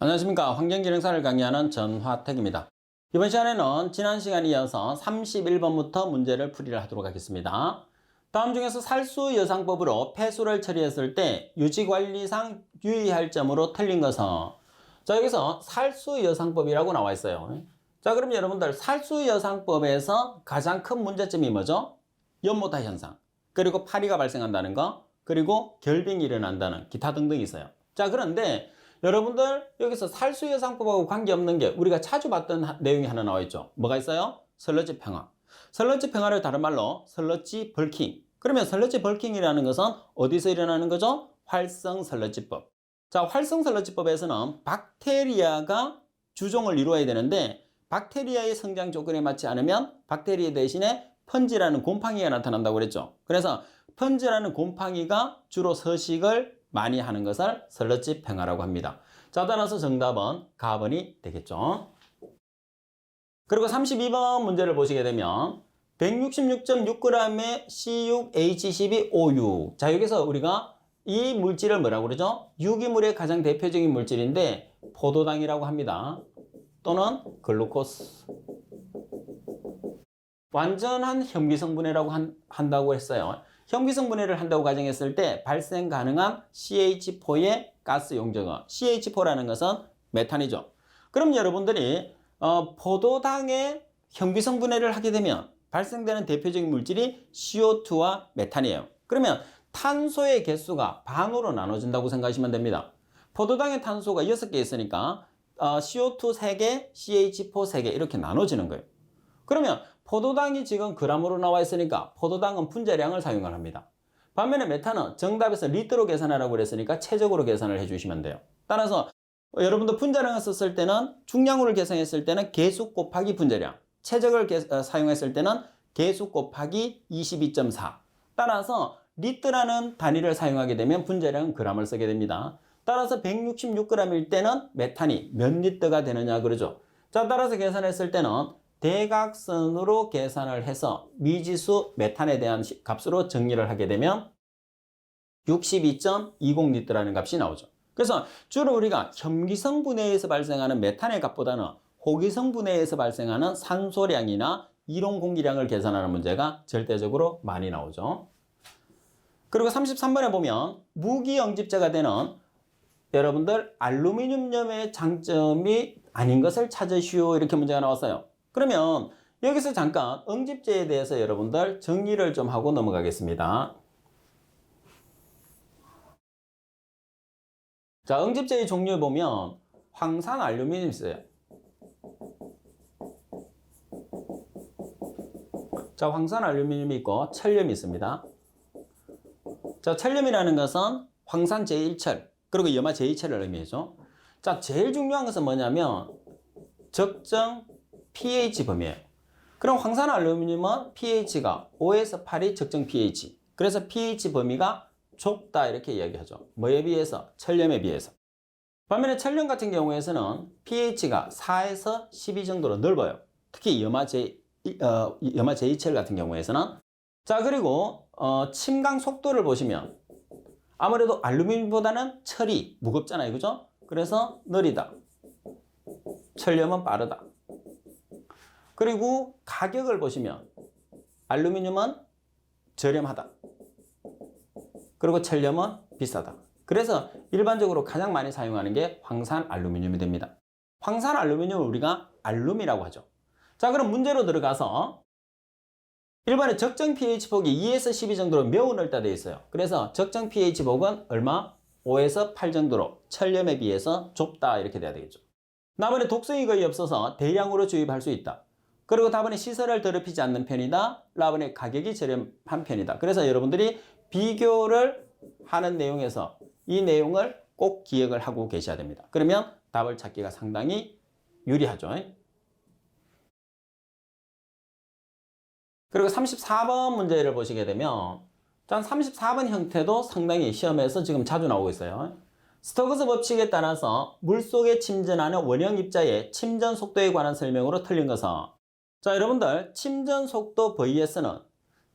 안녕하십니까. 환경기능사를 강의하는 전화택입니다. 이번 시간에는 지난 시간에 이어서 31번부터 문제를 풀이를 하도록 하겠습니다. 다음 중에서 살수여상법으로 폐수를 처리했을 때 유지관리상 유의할 점으로 틀린 것은, 자, 여기서 살수여상법이라고 나와 있어요. 자, 그럼 여러분들 살수여상법에서 가장 큰 문제점이 뭐죠? 연모타 현상, 그리고 파리가 발생한다는 거, 그리고 결빙이 일어난다는 기타 등등이 있어요. 자, 그런데 여러분들 여기서 살수여상법하고 관계없는 게 우리가 자주 봤던 내용이 하나 나와 있죠. 뭐가 있어요? 슬러지 평화. 슬러지 평화를 다른 말로 슬러지 벌킹. 그러면 슬러지 벌킹이라는 것은 어디서 일어나는 거죠? 활성 슬러지법. 자, 활성 슬러지법에서는 박테리아가 주종을 이루어야 되는데 박테리아의 성장 조건에 맞지 않으면 박테리아 대신에 펀지라는 곰팡이가 나타난다고 그랬죠. 그래서 펀지라는 곰팡이가 주로 서식을 많이 하는 것을 슬러지 평화라고 합니다. 자, 따라서 정답은 가번이 되겠죠. 그리고 32번 문제를 보시게 되면 166.6g의 C6H12O6. 자, 여기서 우리가 이 물질을 뭐라고 그러죠? 유기물의 가장 대표적인 물질인데 포도당이라고 합니다. 또는 글루코스. 완전한 현미성분해라고 한다고 했어요. 현미성분해를 한다고 가정했을 때 발생 가능한 CH4의 가스 용적은, CH4라는 것은 메탄이죠. 그럼 여러분들이 포도당의 현미성분해를 하게 되면 발생되는 대표적인 물질이 CO2와 메탄이에요. 그러면 탄소의 개수가 반으로 나눠진다고 생각하시면 됩니다. 포도당의 탄소가 6개 있으니까 CO2 3개, CH4 3개 이렇게 나눠지는 거예요. 그러면 포도당이 지금 그람으로 나와 있으니까 포도당은 분자량을 사용을 합니다. 반면에 메탄은 정답에서 리터로 계산하라고 그랬으니까 체적으로 계산을 해주시면 돼요. 따라서 여러분도 분자량을 썼을 때는 중량으로 계산했을 때는 개수 곱하기 분자량, 체적을 사용했을 때는 개수 곱하기 22.4. 따라서 리터라는 단위를 사용하게 되면 분자량은 그람을 쓰게 됩니다. 따라서 166g일 때는 메탄이 몇 리터가 되느냐 그러죠. 자, 따라서 계산했을 때는 대각선으로 계산을 해서 미지수 메탄에 대한 값으로 정리를 하게 되면 62.20리터라는 값이 나오죠. 그래서 주로 우리가 현미성 분해에서 발생하는 메탄의 값보다는 호기성 분해에서 발생하는 산소량이나 이론 공기량을 계산하는 문제가 절대적으로 많이 나오죠. 그리고 33번에 보면 무기영집제가 되는 여러분들 알루미늄염의 장점이 아닌 것을 찾으시오, 이렇게 문제가 나왔어요. 그러면 여기서 잠깐 응집제에 대해서 여러분들 정리를 좀 하고 넘어가겠습니다. 자, 응집제의 종류에 보면 황산 알루미늄이 있어요. 자, 황산 알루미늄이 있고 철염이 있습니다. 자, 철염이라는 것은 황산 제1철 그리고 염화 제2철을 의미하죠. 자, 제일 중요한 것은 뭐냐면 적정 pH 범위예요. 그럼 황산 알루미늄은 pH가 5에서 8이 적정 pH. 그래서 pH 범위가 좁다 이렇게 이야기하죠. 뭐에 비해서? 철염에 비해서. 반면에 철염 같은 경우에서는 pH가 4에서 12 정도로 넓어요. 특히 염화 제2철 같은 경우에서는. 자, 그리고 침강 속도를 보시면 아무래도 알루미늄보다는 철이 무겁잖아요. 그죠? 그래서 느리다. 철염은 빠르다. 그리고 가격을 보시면 알루미늄은 저렴하다. 그리고 철염은 비싸다. 그래서 일반적으로 가장 많이 사용하는 게 황산 알루미늄이 됩니다. 황산 알루미늄을 우리가 알룸이라고 하죠. 자, 그럼 문제로 들어가서 일반의 적정 pH 폭이 2에서 12 정도로 매우 넓다 되어 있어요. 그래서 적정 pH 폭은 얼마? 5에서 8 정도로 철염에 비해서 좁다 이렇게 돼야 되겠죠. 나머지 독성이 거의 없어서 대량으로 주입할 수 있다. 그리고 답은 시설을 더럽히지 않는 편이다. 라번의 가격이 저렴한 편이다. 그래서 여러분들이 비교를 하는 내용에서 이 내용을 꼭 기억을 하고 계셔야 됩니다. 그러면 답을 찾기가 상당히 유리하죠. 그리고 34번 문제를 보시게 되면 34번 형태도 상당히 시험에서 지금 자주 나오고 있어요. 스토크스 법칙에 따라서 물속에 침전하는 원형 입자의 침전 속도에 관한 설명으로 틀린 것은, 자, 여러분들 침전 속도 VS는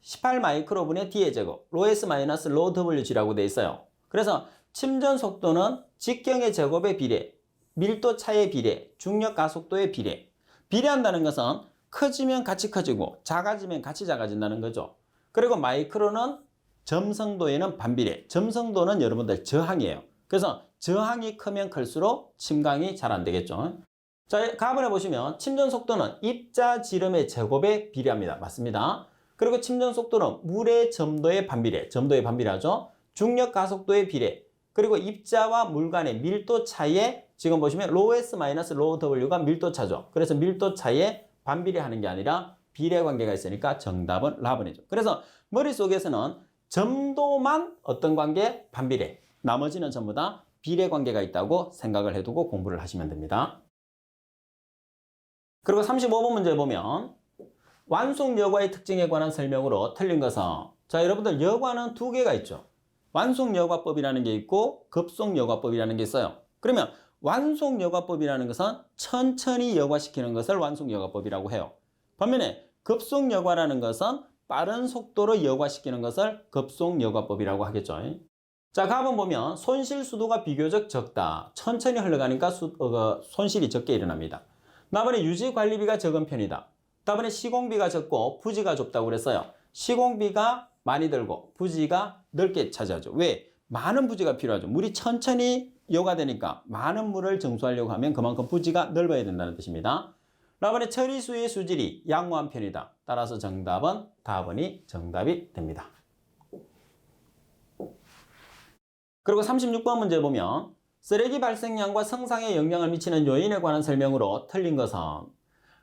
18 마이크로분의 D의 제곱, rho S 마이너스 rho WG라고 되어 있어요. 그래서 침전 속도는 직경의 제곱에 비례 밀도 차의 비례, 중력 가속도의 비례. 비례한다는 것은 커지면 같이 커지고 작아지면 같이 작아진다는 거죠. 그리고 마이크로는 점성도에는 반비례. 점성도는 여러분들 저항이에요. 그래서 저항이 크면 클수록 침강이 잘 안 되겠죠. 자, 가번에 보시면 침전 속도는 입자 지름의 제곱에 비례합니다. 맞습니다. 그리고 침전 속도는 물의 점도의 반비례. 점도의 반비례하죠. 중력 가속도의 비례. 그리고 입자와 물 간의 밀도 차이에 지금 보시면 로우 S 마이너스 로우 W가 밀도 차죠. 그래서 밀도 차이에 반비례하는 게 아니라 비례 관계가 있으니까 정답은 라번이죠. 그래서 머릿속에서는 점도만 어떤 관계? 반비례. 나머지는 전부 다 비례 관계가 있다고 생각을 해두고 공부를 하시면 됩니다. 그리고 35번 문제 보면 완속 여과의 특징에 관한 설명으로 틀린 것은, 자, 여러분들 여과는 두 개가 있죠. 완속 여과법이라는 게 있고 급속 여과법이라는 게 있어요. 그러면 완속 여과법이라는 것은 천천히 여과시키는 것을 완속 여과법이라고 해요. 반면에 급속 여과라는 것은 빠른 속도로 여과시키는 것을 급속 여과법이라고 하겠죠. 자, 가번 보면 손실 수도가 비교적 적다. 천천히 흘러가니까 손실이 적게 일어납니다. 나번에 유지 관리비가 적은 편이다. 다번에 시공비가 적고 부지가 좁다고 그랬어요. 시공비가 많이 들고 부지가 넓게 차지하죠. 왜? 많은 부지가 필요하죠. 물이 천천히 여과되니까 많은 물을 정수하려고 하면 그만큼 부지가 넓어야 된다는 뜻입니다. 다번에 처리수의 수질이 양호한 편이다. 따라서 정답은 다번이 정답이 됩니다. 그리고 36번 문제 보면 쓰레기 발생량과 성상에 영향을 미치는 요인에 관한 설명으로 틀린 것은,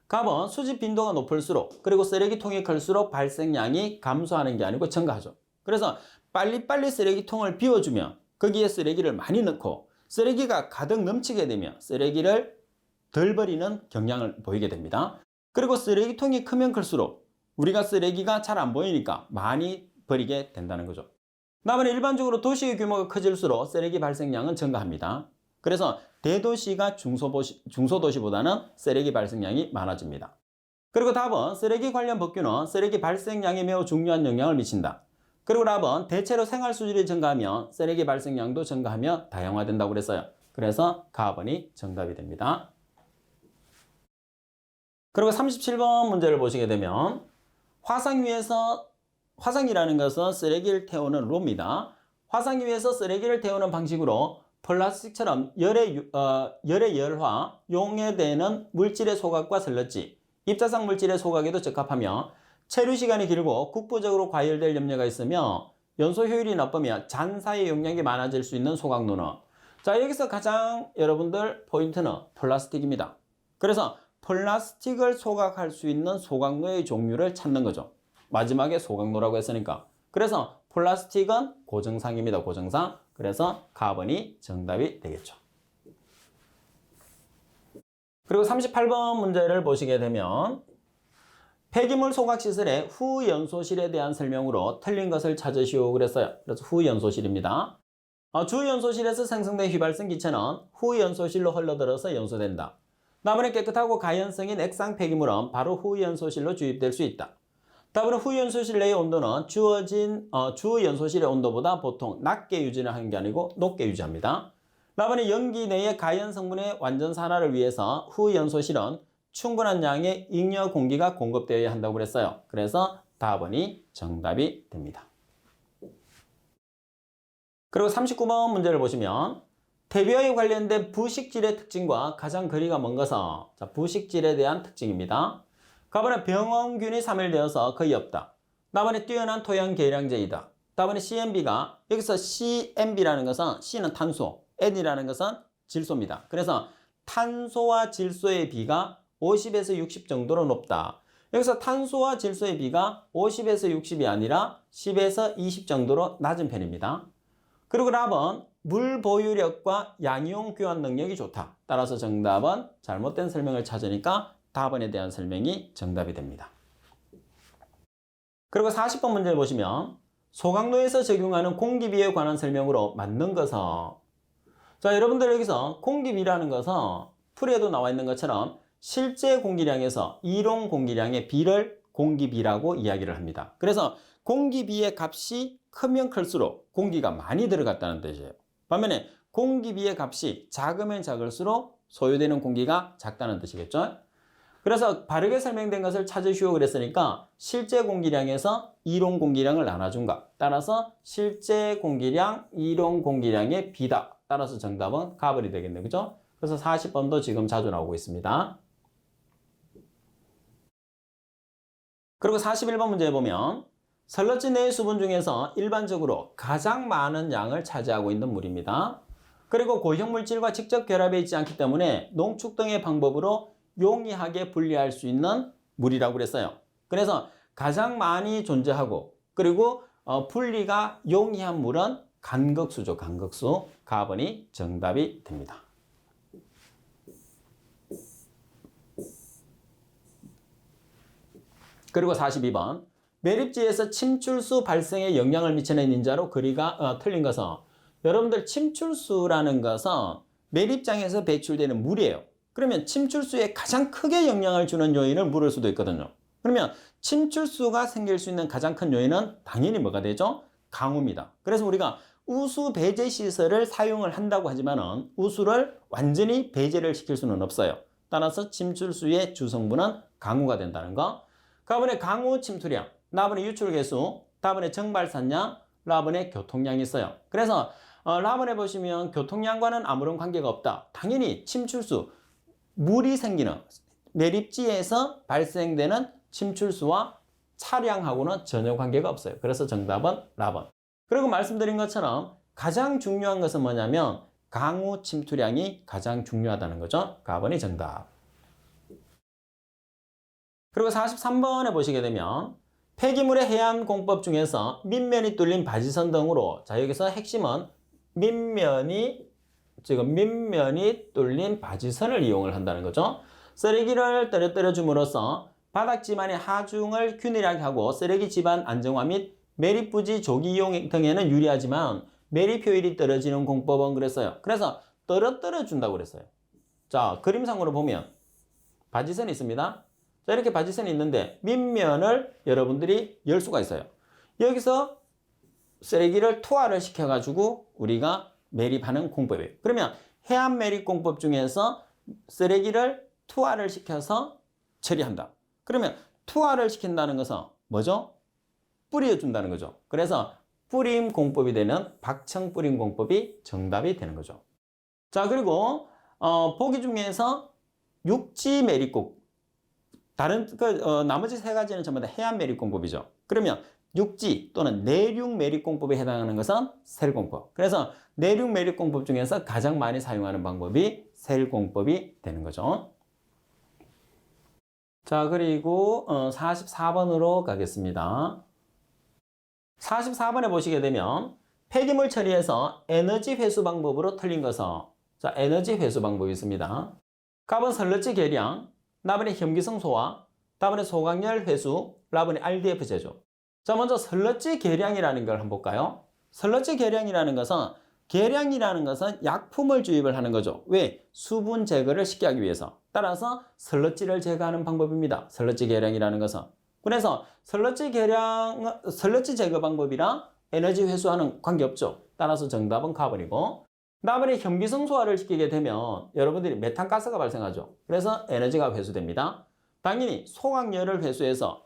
갑은 수집 빈도가 높을수록 그리고 쓰레기통이 클수록 발생량이 감소하는 게 아니고 증가하죠. 그래서 빨리빨리 쓰레기통을 비워주면 거기에 쓰레기를 많이 넣고 쓰레기가 가득 넘치게 되면 쓰레기를 덜 버리는 경향을 보이게 됩니다. 그리고 쓰레기통이 크면 클수록 우리가 쓰레기가 잘 안 보이니까 많이 버리게 된다는 거죠. 다음은 일반적으로 도시의 규모가 커질수록 쓰레기 발생량은 증가합니다. 그래서 대도시가 중소도시보다는 쓰레기 발생량이 많아집니다. 그리고 답은 쓰레기 관련 법규는 쓰레기 발생량에 매우 중요한 영향을 미친다. 그리고 답은 대체로 생활 수질이 증가하면 쓰레기 발생량도 증가하며 다양화된다고 그랬어요. 그래서 가번이 정답이 됩니다. 그리고 37번 문제를 보시게 되면 화상 위라는 것은 쓰레기를 태우는 로입니다. 화상 위에서 쓰레기를 태우는 방식으로 플라스틱처럼 열의 열화, 용해되는 물질의 소각과 설러지, 입자상 물질의 소각에도 적합하며 체류 시간이 길고 국부적으로 과열될 염려가 있으며 연소 효율이 나쁘며 잔사의 용량이 많아질 수 있는 소각로는, 자, 여기서 가장 여러분들 포인트는 플라스틱입니다. 그래서 플라스틱을 소각할 수 있는 소각로의 종류를 찾는 거죠. 마지막에 소각로라고 했으니까. 그래서 플라스틱은 고정상입니다. 고정상. 그래서 가번이 정답이 되겠죠. 그리고 38번 문제를 보시게 되면 폐기물 소각시설의 후연소실에 대한 설명으로 틀린 것을 찾으시오 그랬어요. 그래서 후연소실입니다. 주연소실에서 생성된 휘발성 기체는 후연소실로 흘러들어서 연소된다. 다음에 깨끗하고 가연성인 액상 폐기물은 바로 후연소실로 주입될 수 있다. 다음은 후연소실 내의 온도는 주연소실의 온도보다 보통 낮게 유지를 하는 게 아니고 높게 유지합니다. 다음은 연기 내의 가연 성분의 완전 산화를 위해서 후연소실은 충분한 양의 잉여 공기가 공급되어야 한다고 그랬어요. 그래서 답번이 정답이 됩니다. 그리고 39번 문제를 보시면 대비와에 관련된 부식질의 특징과 가장 거리가 먼 것은, 자, 부식질에 대한 특징입니다. 가번에 병원균이 사멸되어서 거의 없다. 다음에 뛰어난 토양 계량제이다. 다음에 CMB가, 여기서 CMB라는 것은 C는 탄소, N이라는 것은 질소입니다. 그래서 탄소와 질소의 비가 50에서 60 정도로 높다. 여기서 탄소와 질소의 비가 50에서 60이 아니라 10에서 20 정도로 낮은 편입니다. 그리고 답은 물 보유력과 양이용 교환 능력이 좋다. 따라서 정답은 잘못된 설명을 찾으니까 답번에 대한 설명이 정답이 됩니다. 그리고 40번 문제를 보시면 소각로에서 적용하는 공기비에 관한 설명으로 맞는 것은, 자, 여러분들 여기서 공기비라는 것은 풀이에도 나와 있는 것처럼 실제 공기량에서 이론 공기량의 비를 공기비라고 이야기를 합니다. 그래서 공기비의 값이 크면 클수록 공기가 많이 들어갔다는 뜻이에요. 반면에 공기비의 값이 작으면 작을수록 소요되는 공기가 작다는 뜻이겠죠. 그래서 바르게 설명된 것을 찾으시오 그랬으니까 실제 공기량에서 이론 공기량을 나눠준 것. 따라서 실제 공기량, 이론 공기량의 비다. 따라서 정답은 가벌이 되겠네요. 그죠? 그래서 40번도 지금 자주 나오고 있습니다. 그리고 41번 문제 보면 설러지 내의 수분 중에서 일반적으로 가장 많은 양을 차지하고 있는 물입니다. 그리고 고형 물질과 직접 결합해 있지 않기 때문에 농축 등의 방법으로 용이하게 분리할 수 있는 물이라고 그랬어요. 그래서 가장 많이 존재하고 그리고 분리가 용이한 물은 간극수죠. 간극수. 가번이 정답이 됩니다. 그리고 42번 매립지에서 침출수 발생에 영향을 미치는 인자로 그리가 틀린 것은 여러분들 침출수라는 것은 매립장에서 배출되는 물이에요. 그러면 침출수에 가장 크게 영향을 주는 요인을 물을 수도 있거든요. 그러면 침출수가 생길 수 있는 가장 큰 요인은 당연히 뭐가 되죠? 강우입니다. 그래서 우리가 우수 배제 시설을 사용을 한다고 하지만은 우수를 완전히 배제를 시킬 수는 없어요. 따라서 침출수의 주성분은 강우가 된다는 거. 가번에 강우 침투량, 라번에 유출 개수, 다번에 정발산량, 라번에 교통량이 있어요. 그래서 라번에 보시면 교통량과는 아무런 관계가 없다. 당연히 침출수, 물이 생기는 매립지에서 발생되는 침출수와 차량하고는 전혀 관계가 없어요. 그래서 정답은 라번. 그리고 말씀드린 것처럼 가장 중요한 것은 뭐냐면 강우 침투량이 가장 중요하다는 거죠. 가번이 정답. 그리고 43번에 보시게 되면 폐기물의 해안 공법 중에서 밑면이 뚫린 바지선 등으로 자 여기서 핵심은 밑면이 뚫린 바지선을 이용을 한다는 거죠. 쓰레기를 떨어뜨려 줌으로써 바닥 지반의 하중을 균일하게 하고 쓰레기 지반 안정화 및 매립 부지 조기 이용 등에는 유리하지만 매립 효율이 떨어지는 공법은 그랬어요. 그래서 떨어뜨려 준다고 그랬어요. 자, 그림상으로 보면 바지선이 있습니다. 자, 이렇게 바지선이 있는데 밑면을 여러분들이 열 수가 있어요. 여기서 쓰레기를 투하를 시켜가지고 우리가 매립하는 공법이에요. 그러면 해안 매립 공법 중에서 쓰레기를 투하를 시켜서 처리한다. 그러면 투하를 시킨다는 것은 뭐죠? 뿌려준다는 거죠. 그래서 뿌림 공법이 되는 박청 뿌림 공법이 정답이 되는 거죠. 자, 그리고 보기 중에서 육지 매립 공법. 다른 나머지 세 가지는 전부 다 해안 매립 공법이죠. 그러면 육지 또는 내륙 매립 공법에 해당하는 것은 셀공법. 그래서 내륙 매립 공법 중에서 가장 많이 사용하는 방법이 셀공법이 되는 거죠. 자, 그리고 44번으로 가겠습니다. 44번에 보시게 되면 폐기물 처리에서 에너지 회수 방법으로 틀린 것은 자, 에너지 회수 방법이 있습니다. 가번 설러지 계량, 라번에 혐기성 소화, 다번에 소각열 회수, 라번에 RDF 제조. 자, 먼저 설러지 계량이라는 걸 한번 볼까요? 설러지 계량이라는 것은 약품을 주입을 하는 거죠. 왜? 수분 제거를 쉽게 하기 위해서. 따라서 설러지를 제거하는 방법입니다. 설러지 계량이라는 것은. 그래서 설러지 제거 방법이랑 에너지 회수와는 관계없죠. 따라서 정답은 가버리고. 다음에 혐기성 소화를 시키게 되면 여러분들이 메탄가스가 발생하죠. 그래서 에너지가 회수됩니다. 당연히 소각열을 회수해서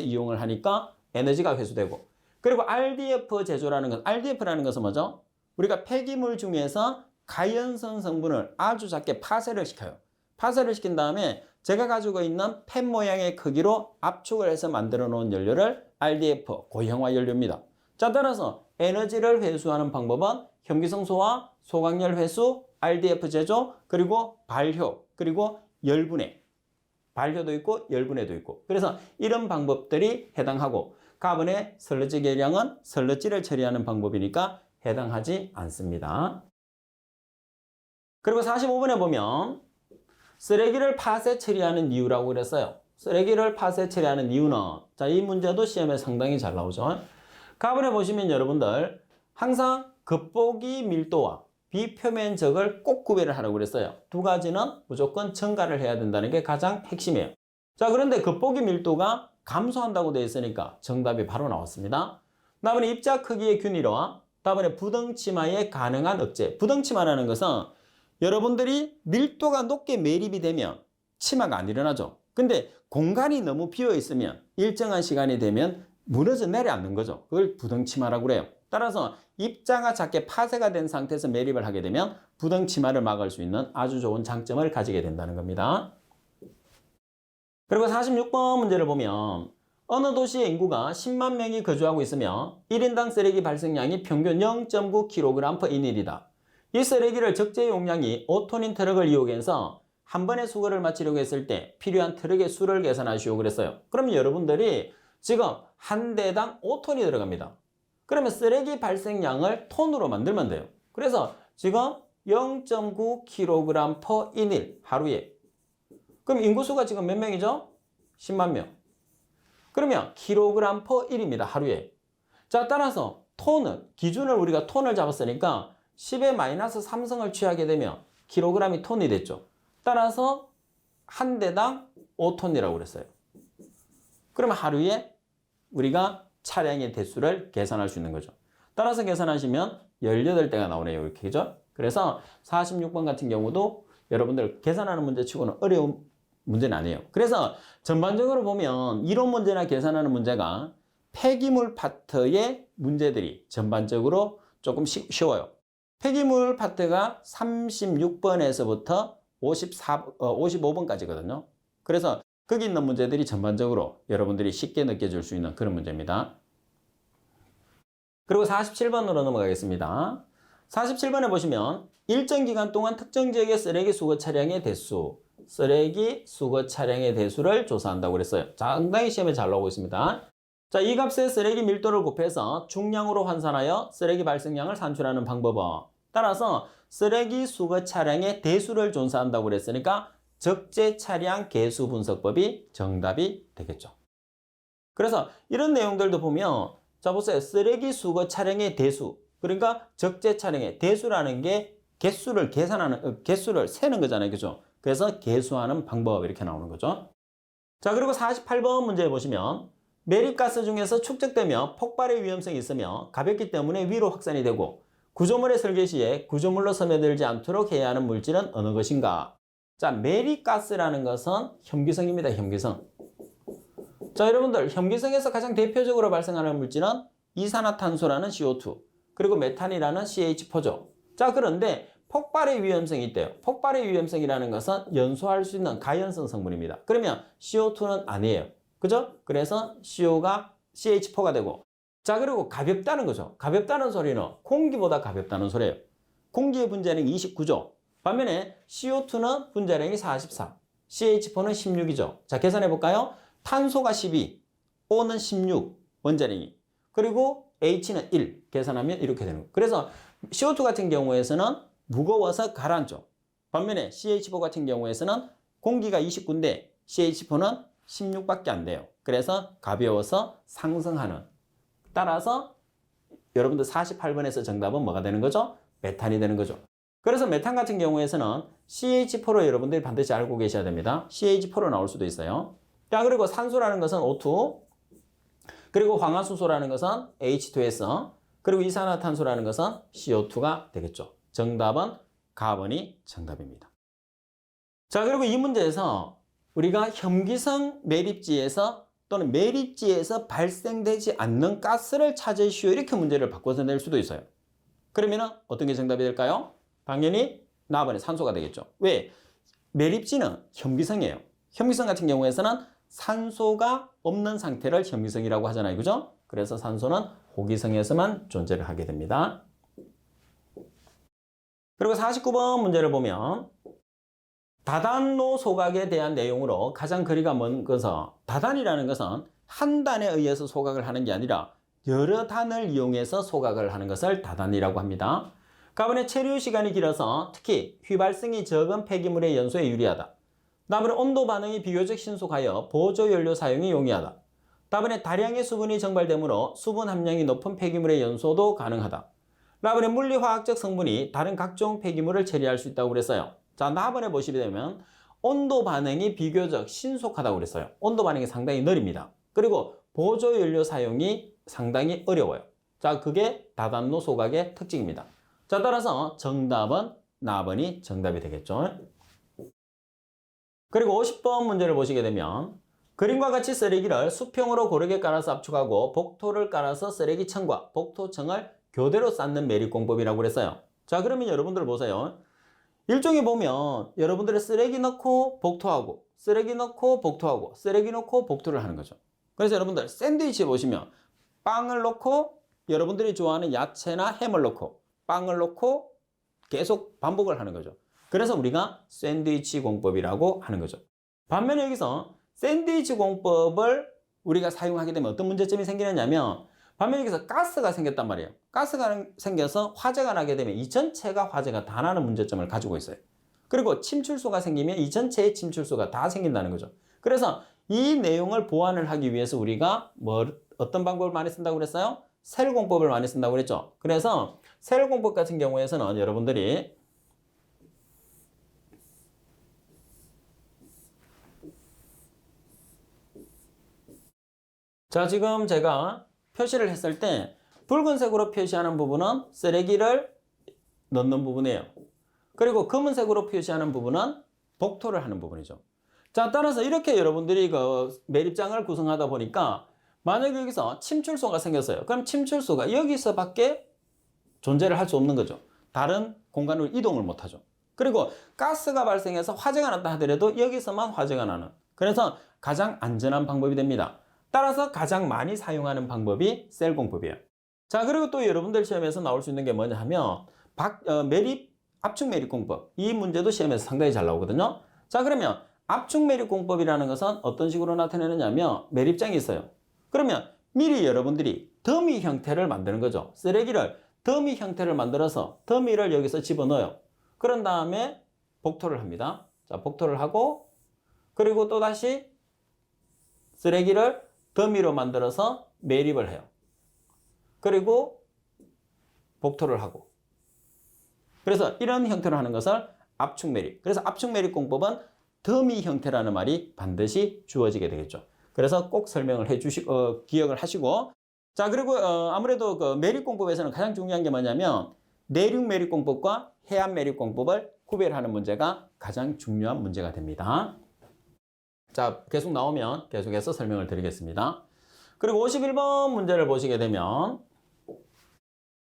이용을 하니까 에너지가 회수되고 그리고 RDF 제조라는 것, RDF라는 것은 뭐죠? 우리가 폐기물 중에서 가연성 성분을 아주 작게 파쇄를 시켜요. 파쇄를 시킨 다음에 제가 가지고 있는 펜 모양의 크기로 압축을 해서 만들어 놓은 연료를 RDF, 고형화 연료입니다. 자, 따라서 에너지를 회수하는 방법은 혐기성 소화, 소각열 회수, RDF 제조, 그리고 발효, 그리고 열분해. 발효도 있고 열분해도 있고. 그래서 이런 방법들이 해당하고 가번의 설러지 계량은 설러지를 처리하는 방법이니까 해당하지 않습니다. 그리고 45번에 보면 쓰레기를 파쇄 처리하는 이유라고 그랬어요. 쓰레기를 파쇄 처리하는 이유는 자, 이 문제도 시험에 상당히 잘 나오죠. 가번에 보시면 여러분들 항상 겉보기 밀도와 비표면적을 꼭 구별을 하라고 그랬어요. 두 가지는 무조건 첨가를 해야 된다는 게 가장 핵심이에요. 자, 그런데 겉보기 밀도가 감소한다고 되어 있으니까 정답이 바로 나왔습니다. 다음에 입자 크기의 균일화, 다음에 부등치마의 가능한 억제. 부등치마라는 것은 여러분들이 밀도가 높게 매립이 되면 치마가 안 일어나죠. 근데 공간이 너무 비어 있으면 일정한 시간이 되면 무너져 내려앉는 거죠. 그걸 부등치마라고 그래요. 따라서 입자가 작게 파쇄가 된 상태에서 매립을 하게 되면 부등치마를 막을 수 있는 아주 좋은 장점을 가지게 된다는 겁니다. 그리고 46번 문제를 보면 어느 도시의 인구가 10만 명이 거주하고 있으며 1인당 쓰레기 발생량이 평균 0.9kg/인일이다. 이 쓰레기를 적재 용량이 5톤인 트럭을 이용해서 한 번에 수거를 마치려고 했을 때 필요한 트럭의 수를 계산하시오 그랬어요. 그러면 여러분들이 지금 한 대당 5톤이 들어갑니다. 그러면 쓰레기 발생량을 톤으로 만들면 돼요. 그래서 지금 0.9kg/인일 하루에. 그럼 인구수가 지금 몇 명이죠? 10만 명. 그러면 kg/일입니다. 하루에. 자, 따라서 톤은 기준을 우리가 톤을 잡았으니까 10의 마이너스 3승을 취하게 되면 kg이 톤이 됐죠. 따라서 한 대당 5톤이라고 그랬어요. 그러면 하루에 우리가 차량의 대수를 계산할 수 있는 거죠. 따라서 계산하시면 18대가 나오네요. 이렇게, 그죠? 그래서 46번 같은 경우도 여러분들 계산하는 문제 치고는 어려운 문제는 아니에요. 그래서 전반적으로 보면 이론 문제나 계산하는 문제가 폐기물 파트의 문제들이 전반적으로 조금 쉬워요. 폐기물 파트가 36번에서부터 55번까지거든요. 그래서 거기 있는 문제들이 전반적으로 여러분들이 쉽게 느껴질 수 있는 그런 문제입니다. 그리고 47번으로 넘어가겠습니다. 47번에 보시면 일정 기간 동안 특정 지역의 쓰레기 수거 차량의 대수, 쓰레기 수거 차량의 대수를 조사한다고 그랬어요. 상당히 시험에 잘 나오고 있습니다. 자, 이 값의 쓰레기 밀도를 곱해서 중량으로 환산하여 쓰레기 발생량을 산출하는 방법은 따라서 쓰레기 수거 차량의 대수를 조사한다고 그랬으니까 적재 차량 개수 분석법이 정답이 되겠죠. 그래서 이런 내용들도 보면 자 보세요. 쓰레기 수거 차량의 대수, 그러니까 적재 차량의 대수라는 게 개수를 계산하는 개수를 세는 거잖아요. 그죠? 그래서 계수하는 방법 이렇게 나오는 거죠. 자, 그리고 48번 문제 보시면 매립가스 중에서 축적되며 폭발의 위험성이 있으며 가볍기 때문에 위로 확산이 되고 구조물의 설계 시에 구조물로 스며들지 않도록 해야 하는 물질은 어느 것인가? 자, 매립가스라는 것은 혐기성입니다. 혐기성. 자, 여러분들 혐기성에서 가장 대표적으로 발생하는 물질은 이산화탄소라는 CO2 그리고 메탄이라는 CH4죠. 자, 그런데 폭발의 위험성이 있대요. 폭발의 위험성이라는 것은 연소할 수 있는 가연성 성분입니다. 그러면 CO2는 아니에요. 그죠? 그래서 CO가 CH4가 되고 자, 그리고 가볍다는 거죠. 가볍다는 소리는 공기보다 가볍다는 소리예요. 공기의 분자량이 29죠. 반면에 CO2는 분자량이 44, CH4는 16이죠. 자, 계산해 볼까요? 탄소가 12, O는 16, 원자량이. 그리고 H는 1, 계산하면 이렇게 되는 거예요. 그래서 CO2 같은 경우에서는 무거워서 가라앉죠. 반면에 CH4 같은 경우에서는 공기가 29인데 CH4는 16밖에 안 돼요. 그래서 가벼워서 상승하는. 따라서 여러분들 48번에서 정답은 뭐가 되는 거죠? 메탄이 되는 거죠. 그래서 메탄 같은 경우에서는 CH4로 여러분들이 반드시 알고 계셔야 됩니다. CH4로 나올 수도 있어요. 자, 그리고 산소라는 것은 O2, 그리고 황화수소라는 것은 H2S, 그리고 이산화탄소라는 것은 CO2가 되겠죠. 정답은 가번이 정답입니다. 자, 그리고 이 문제에서 우리가 혐기성 매립지에서 또는 매립지에서 발생되지 않는 가스를 찾으시오 이렇게 문제를 바꿔서 낼 수도 있어요. 그러면 어떤 게 정답이 될까요? 당연히 나번에 산소가 되겠죠. 왜? 매립지는 혐기성이에요. 혐기성 같은 경우에서는 산소가 없는 상태를 혐기성이라고 하잖아요. 그죠? 그래서 산소는 호기성에서만 존재를 하게 됩니다. 그리고 49번 문제를 보면 다단노 소각에 대한 내용으로 가장 거리가 먼 것은 다단이라는 것은 한 단에 의해서 소각을 하는 게 아니라 여러 단을 이용해서 소각을 하는 것을 다단이라고 합니다. 가번에 체류 시간이 길어서 특히 휘발성이 적은 폐기물의 연소에 유리하다. 다음에 온도 반응이 비교적 신속하여 보조 연료 사용이 용이하다. 다음에 다량의 수분이 증발되므로 수분 함량이 높은 폐기물의 연소도 가능하다. 다음에 물리화학적 성분이 다른 각종 폐기물을 처리할 수 있다고 그랬어요. 자, 나번에 보시게 되면 온도 반응이 비교적 신속하다고 그랬어요. 온도 반응이 상당히 느립니다. 그리고 보조 연료 사용이 상당히 어려워요. 자, 그게 다단노 소각의 특징입니다. 자, 따라서 정답은 나번이 정답이 되겠죠. 그리고 50번 문제를 보시게 되면 그림과 같이 쓰레기를 수평으로 고르게 깔아서 압축하고 복토를 깔아서 쓰레기청과 복토청을 교대로 쌓는 매립공법이라고 그랬어요. 자, 그러면 여러분들 보세요. 일종의 보면 여러분들이 쓰레기 넣고 복토하고 쓰레기 넣고 복토하고 쓰레기 넣고 복토를 하는 거죠. 그래서 여러분들 샌드위치 보시면 빵을 넣고 여러분들이 좋아하는 야채나 햄을 넣고 빵을 넣고 계속 반복을 하는 거죠. 그래서 우리가 샌드위치 공법이라고 하는 거죠. 반면에 여기서 샌드위치 공법을 우리가 사용하게 되면 어떤 문제점이 생기느냐면 반면에 여기서 가스가 생겼단 말이에요. 가스가 생겨서 화재가 나게 되면 이 전체가 화재가 다 나는 문제점을 가지고 있어요. 그리고 침출소가 생기면 이 전체의 침출소가 다 생긴다는 거죠. 그래서 이 내용을 보완을 하기 위해서 우리가 어떤 방법을 많이 쓴다고 그랬어요? 셀 공법을 많이 쓴다고 그랬죠. 그래서 셀 공법 같은 경우에서는 여러분들이 자, 지금 제가 표시를 했을 때 붉은색으로 표시하는 부분은 쓰레기를 넣는 부분이에요. 그리고 검은색으로 표시하는 부분은 복토를 하는 부분이죠. 자, 따라서 이렇게 여러분들이 그 매립장을 구성하다 보니까 만약에 여기서 침출소가 생겼어요. 그럼 침출소가 여기서밖에 존재를 할 수 없는 거죠. 다른 공간으로 이동을 못 하죠. 그리고 가스가 발생해서 화재가 났다 하더라도 여기서만 화재가 나는. 그래서 가장 안전한 방법이 됩니다. 따라서 가장 많이 사용하는 방법이 셀 공법이에요. 자, 그리고 또 여러분들 시험에서 나올 수 있는 게 뭐냐 하면 압축 매립 공법. 이 문제도 시험에서 상당히 잘 나오거든요. 자, 그러면 압축 매립 공법이라는 것은 어떤 식으로 나타내느냐면 매립장이 있어요. 그러면 미리 여러분들이 더미 형태를 만드는 거죠. 쓰레기를 더미 형태를 만들어서 더미를 여기서 집어넣어요. 그런 다음에 복토를 합니다. 자, 복토를 하고 그리고 또 다시 쓰레기를 더미로 만들어서 매립을 해요. 그리고 복토를 하고. 그래서 이런 형태로 하는 것을 압축 매립. 그래서 압축 매립 공법은 더미 형태라는 말이 반드시 주어지게 되겠죠. 그래서 꼭 설명을 기억을 하시고. 자, 그리고 아무래도 그 매립 공법에서는 가장 중요한 게 뭐냐면 내륙 매립 공법과 해안 매립 공법을 구별하는 문제가 가장 중요한 문제가 됩니다. 자, 계속 나오면 계속해서 설명을 드리겠습니다. 그리고 51번 문제를 보시게 되면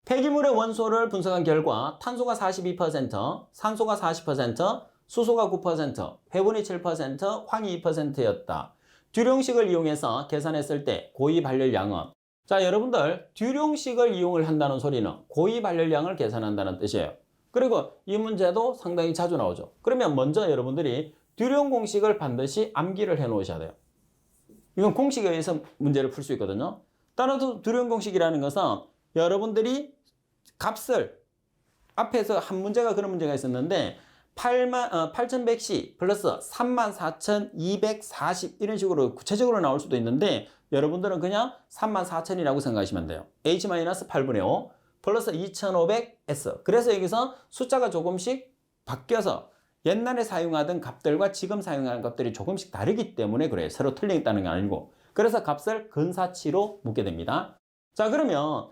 폐기물의 원소를 분석한 결과 탄소가 42%, 산소가 40%, 수소가 9%, 회분이 7%, 황이 2%였다. 듀룡식을 이용해서 계산했을 때 고위 발열량은 자, 여러분들 듀룡식을 이용을 한다는 소리는 고위 발열량을 계산한다는 뜻이에요. 그리고 이 문제도 상당히 자주 나오죠. 그러면 먼저 여러분들이 듀룡 공식을 반드시 암기를 해 놓으셔야 돼요. 이건 공식에 의해서 문제를 풀 수 있거든요. 따라서 듀룡 공식이라는 것은 여러분들이 값을 앞에서 한 문제가 그런 문제가 있었는데 8100C 플러스 34,240 이런 식으로 구체적으로 나올 수도 있는데 여러분들은 그냥 34,000이라고 생각하시면 돼요. H-8분의 5 플러스 2500S. 그래서 여기서 숫자가 조금씩 바뀌어서 옛날에 사용하던 값들과 지금 사용하는 값들이 조금씩 다르기 때문에 그래요. 서로 틀리겠다는 게 아니고. 그래서 값을 근사치로 묻게 됩니다. 자, 그러면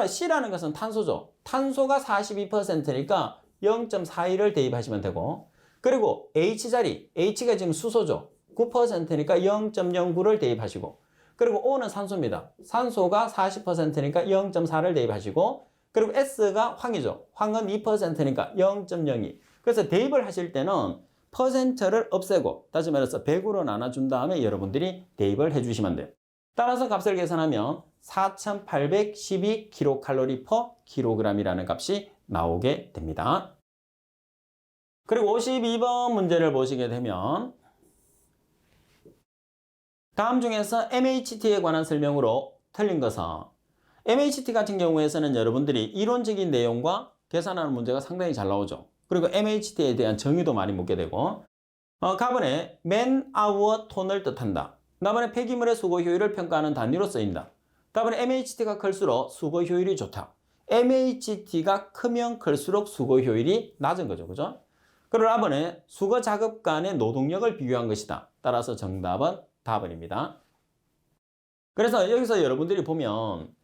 C라는 것은 탄소죠. 탄소가 42%니까 0.42를 대입하시면 되고 그리고 H자리, H가 지금 수소죠. 9%니까 0.09를 대입하시고 그리고 O는 산소입니다. 산소가 40%니까 0.4를 대입하시고 그리고 S가 황이죠. 황은 2%니까 0.02. 그래서 대입을 하실 때는 퍼센트를 없애고 다시 말해서 100으로 나눠준 다음에 여러분들이 대입을 해주시면 돼요. 따라서 값을 계산하면 4,812kcal/kg이라는 값이 나오게 됩니다. 그리고 52번 문제를 보시게 되면 다음 중에서 MHT에 관한 설명으로 틀린 것은 MHT 같은 경우에서는 여러분들이 이론적인 내용과 계산하는 문제가 상당히 잘 나오죠. 그리고 MHT에 대한 정의도 많이 묻게 되고 가번에 man-hour 톤을 뜻한다. 다음에 폐기물의 수거 효율을 평가하는 단위로 쓰인다. 다음에 MHT가 클수록 수거 효율이 좋다. MHT가 크면 클수록 수거 효율이 낮은 거죠. 그죠? 그리고 다음에 수거 작업 간의 노동력을 비교한 것이다. 따라서 정답은 답은입니다. 그래서 여기서 여러분들이 보면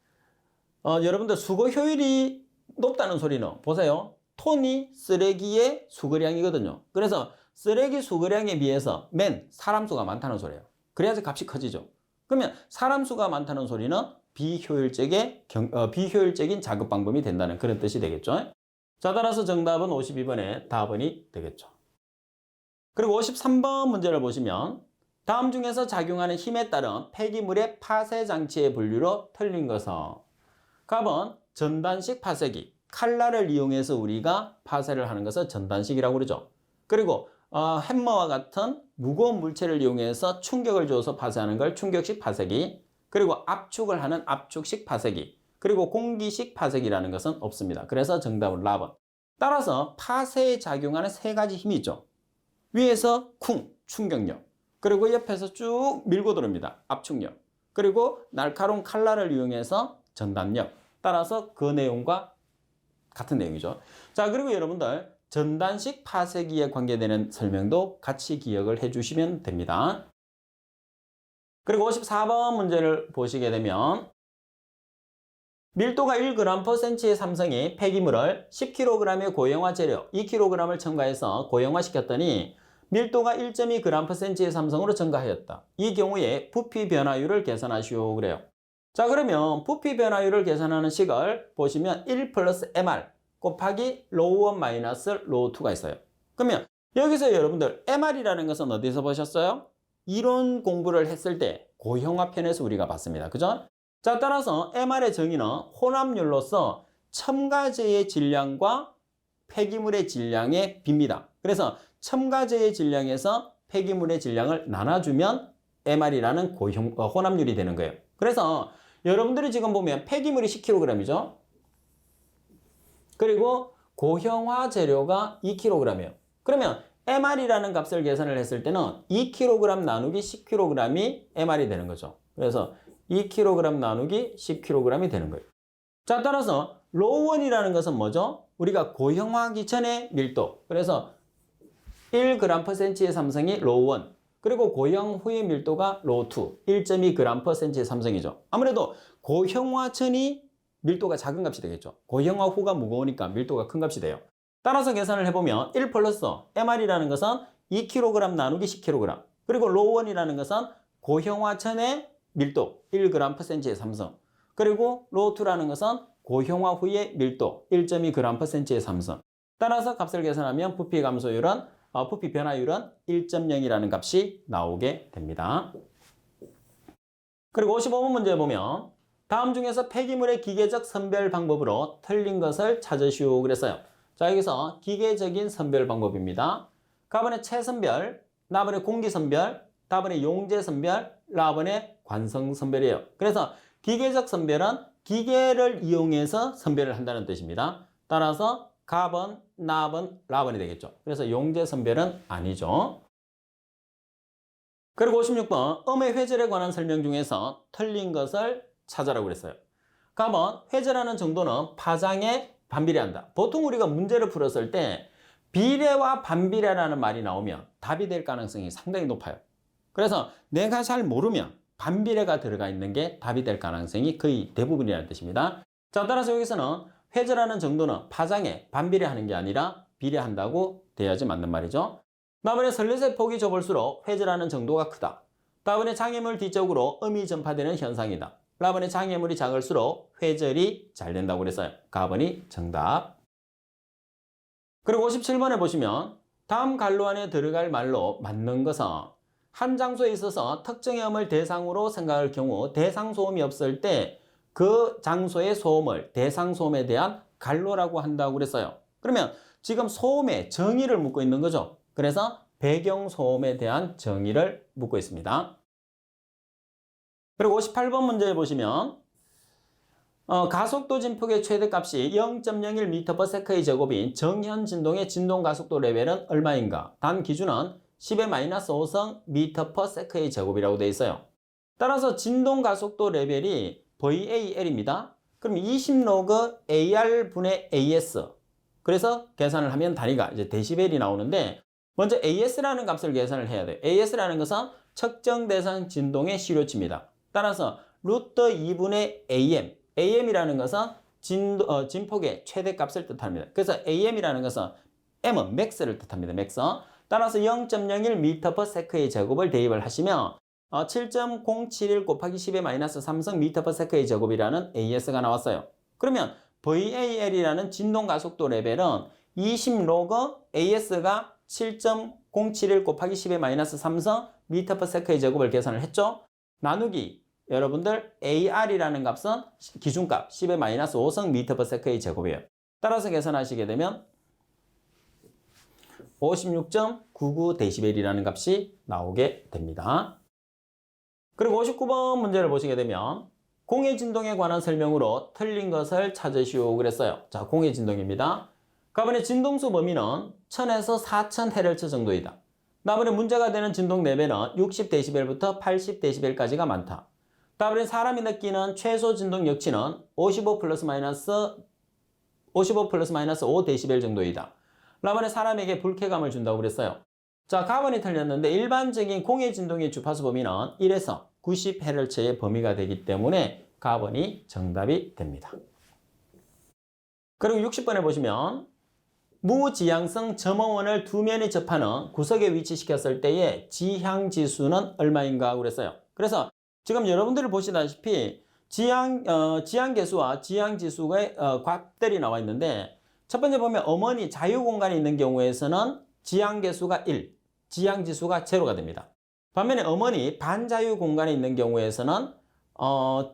여러분들 수거 효율이 높다는 소리는 보세요. 톤이 쓰레기의 수거량이거든요. 그래서 쓰레기 수거량에 비해서 사람 수가 많다는 소리예요. 그래야지 값이 커지죠. 그러면 사람 수가 많다는 소리는 비효율적인 작업 방법이 된다는 그런 뜻이 되겠죠. 자, 따라서 정답은 52번의 답은이 되겠죠. 그리고 53번 문제를 보시면 다음 중에서 작용하는 힘에 따른 폐기물의 파쇄 장치의 분류로 틀린 것은 답은 전단식 파쇄기. 칼날을 이용해서 우리가 파쇄를 하는 것을 전단식이라고 그러죠. 그리고 햄머와 같은 무거운 물체를 이용해서 충격을 줘서 파쇄하는 걸 충격식 파쇄기. 그리고 압축을 하는 압축식 파쇄기. 그리고 공기식 파쇄기라는 것은 없습니다. 그래서 정답은 라번. 따라서 파쇄에 작용하는 세 가지 힘이 있죠. 위에서 쿵, 충격력. 그리고 옆에서 쭉 밀고 들어옵니다. 압축력. 그리고 날카로운 칼날을 이용해서 전단력. 따라서 그 내용과 같은 내용이죠. 자, 그리고 여러분들 전단식 파쇄기에 관계되는 설명도 같이 기억을 해주시면 됩니다. 그리고 54번 문제를 보시게 되면 밀도가 1g/cm의 삼성이 폐기물을 10kg의 고형화 재료 2kg을 첨가해서 고형화시켰더니 밀도가 1.2g/cm의 삼성으로 증가하였다. 이 경우에 부피 변화율을 계산하시오 그래요. 자, 그러면 부피 변화율을 계산하는 식을 보시면 1 플러스 mr 곱하기 로우 1 마이너스 로우 2가 있어요. 그러면 여기서 여러분들 mr이라는 것은 어디서 보셨어요? 이론 공부를 했을 때 고형화 편에서 우리가 봤습니다. 그죠? 자, 따라서 mr의 정의는 혼합률로서 첨가제의 질량과 폐기물의 질량의 비입니다. 그래서 첨가제의 질량에서 폐기물의 질량을 나눠주면 mr이라는 혼합률이 되는 거예요. 그래서 여러분들이 지금 보면 폐기물이 10kg이죠. 그리고 고형화 재료가 2kg이에요. 그러면 mr이라는 값을 계산을 했을 때는 2kg 나누기 10kg이 mr이 되는 거죠. 그래서 2kg 나누기 10kg이 되는 거예요. 자, 따라서 로우1이라는 것은 뭐죠? 우리가 고형화하기 전에 밀도. 그래서 1g/cm의 삼성이 로우1. 그리고 고형 후의 밀도가 로우2. 1.2g/cm의 삼성이죠. 아무래도 고형화 전이 밀도가 작은 값이 되겠죠. 고형화 후가 무거우니까 밀도가 큰 값이 돼요. 따라서 계산을 해보면 1 플러스 mr이라는 것은 2kg 나누기 10kg. 그리고 로우1이라는 것은 고형화 전의 밀도 1g/cm의 삼성. 그리고 로우2라는 것은 고형화 후의 밀도 1.2g/cm의 삼성. 따라서 값을 계산하면 부피 변화율은 1.0이라는 값이 나오게 됩니다. 그리고 55번 문제 보면 다음 중에서 폐기물의 기계적 선별 방법으로 틀린 것을 찾으시오 그랬어요. 자, 여기서 기계적인 선별 방법입니다. 가번의 체선별, 나번의 공기선별, 다번의 용제선별, 라번의 관성선별이에요. 그래서 기계적 선별은 기계를 이용해서 선별을 한다는 뜻입니다. 따라서 가번, 나번, 라번이 되겠죠. 그래서 용제선별은 아니죠. 그리고 56번 음의 회절에 관한 설명 중에서 틀린 것을 찾아라고 그랬어요. 가번, 회절하는 정도는 파장에 반비례한다. 보통 우리가 문제를 풀었을 때 비례와 반비례라는 말이 나오면 답이 될 가능성이 상당히 높아요. 그래서 내가 잘 모르면 반비례가 들어가 있는 게 답이 될 가능성이 거의 대부분이라는 뜻입니다. 자, 따라서 여기서는 회절하는 정도는 파장에 반비례하는 게 아니라 비례한다고 돼야지 맞는 말이죠. 다음에 설렛의 폭이 좁을수록 회절하는 정도가 크다. 다음에 장애물 뒤쪽으로 음이 전파되는 현상이다. 라번의 장애물이 작을수록 회절이 잘 된다고 그랬어요. 가번이 정답. 그리고 57번에 보시면 다음 갈로 안에 들어갈 말로 맞는 것은 한 장소에 있어서 특정의 음을 대상으로 생각할 경우 대상 소음이 없을 때 그 장소의 소음을 대상 소음에 대한 갈로라고 한다고 그랬어요. 그러면 지금 소음의 정의를 묻고 있는 거죠. 그래서 배경 소음에 대한 정의를 묻고 있습니다. 그리고 58번 문제 보시면 가속도 진폭의 최대값이 0.01m/s의 제곱인 정현 진동의 진동 가속도 레벨은 얼마인가? 단 기준은 10-5성 m/s의 제곱이라고 되어 있어요. 따라서 진동 가속도 레벨이 VAL입니다. 그럼 20로그 AR분의 AS. 그래서 계산을 하면 단위가 이제 데시벨이 나오는데 먼저 AS라는 값을 계산을 해야 돼요. AS라는 것은 측정 대상 진동의 시료치입니다. 따라서 루트 2분의 AM. AM이라는 것은 진폭의 최대값을 뜻합니다. 그래서 AM이라는 것은 M은 max를 뜻합니다. max. 따라서 0.01m/s의 제곱을 대입을 하시면 7.071 곱하기 10의 마이너스 3성 m/s의 제곱이라는 AS가 나왔어요. 그러면 VAL이라는 진동 가속도 레벨은 20로그 AS가 7.071 곱하기 10의 마이너스 3성 m/s의 제곱을 계산을 했죠. 나누기 여러분들 AR이라는 값은 기준값 10의 마이너스 5성 m/s의 제곱이에요. 따라서 계산하시게 되면 56.99dB이라는 값이 나오게 됩니다. 그리고 59번 문제를 보시게 되면 공해 진동에 관한 설명으로 틀린 것을 찾으시오 그랬어요. 자, 공해 진동입니다. 가번의 진동수 범위는 1000에서 4000Hz 정도이다. 다음에 문제가 되는 진동 레벨은 60dB부터 80dB까지가 많다. 다음에 사람이 느끼는 최소 진동 역치는 55 플러스 마이너스 5dB 정도이다. 라번에 사람에게 불쾌감을 준다고 그랬어요. 자, 가번이 틀렸는데 일반적인 공해 진동의 주파수 범위는 1에서 90Hz의 범위가 되기 때문에 가번이 정답이 됩니다. 그리고 60번에 보시면 무지향성 점원을 두 면이 접하는 구석에 위치시켰을 때의 지향지수는 얼마인가 그랬어요. 그래서 지금 여러분들이 보시다시피 지향계수와 지향지수의 값들이 나와 있는데 첫 번째 보면 어머니 자유공간이 있는 경우에서는 지향계수가 1, 지향지수가 0가 됩니다. 반면에 어머니 반자유공간에 있는 경우에서는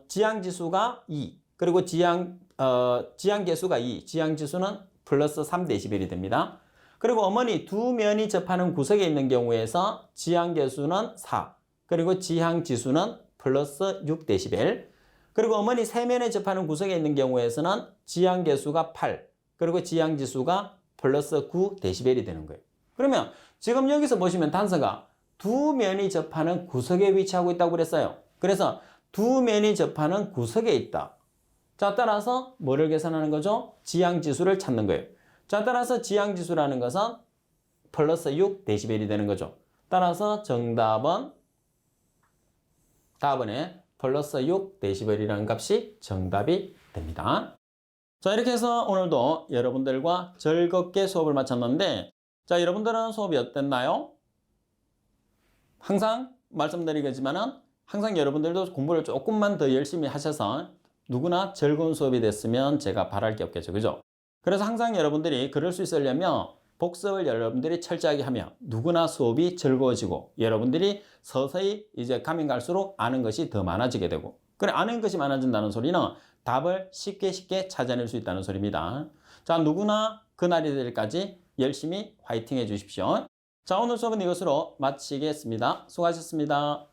지향지수가 2, 그리고 지향계수가 2, 지향지수는 플러스 3dB이 됩니다. 그리고 어머니 두 면이 접하는 구석에 있는 경우에서 지향계수는 4, 그리고 지향지수는 플러스 6dB. 그리고 어머니 세 면에 접하는 구석에 있는 경우에서는 지향계수가 8, 그리고 지향지수가 플러스 9dB이 되는 거예요. 그러면 지금 여기서 보시면 단서가 두 면이 접하는 구석에 위치하고 있다고 그랬어요. 그래서 두 면이 접하는 구석에 있다. 자, 따라서 뭐를 계산하는 거죠? 지향지수를 찾는 거예요. 자, 따라서 지향지수라는 것은 플러스 6dB이 되는 거죠. 따라서 정답은 답은에 플러스 6dB이라는 값이 정답이 됩니다. 자, 이렇게 해서 오늘도 여러분들과 즐겁게 수업을 마쳤는데, 자, 여러분들은 수업이 어땠나요? 항상 말씀드리겠지만은 항상 여러분들도 공부를 조금만 더 열심히 하셔서 누구나 즐거운 수업이 됐으면 제가 바랄 게 없겠죠. 그죠? 그래서 항상 여러분들이 그럴 수 있으려면 복습을 여러분들이 철저하게 하면 누구나 수업이 즐거워지고 여러분들이 서서히 이제 가면 갈수록 아는 것이 더 많아지게 되고, 그래, 아는 것이 많아진다는 소리는 답을 쉽게 찾아낼 수 있다는 소리입니다. 자, 누구나 그날이 될까지 열심히 화이팅 해 주십시오. 자, 오늘 수업은 이것으로 마치겠습니다. 수고하셨습니다.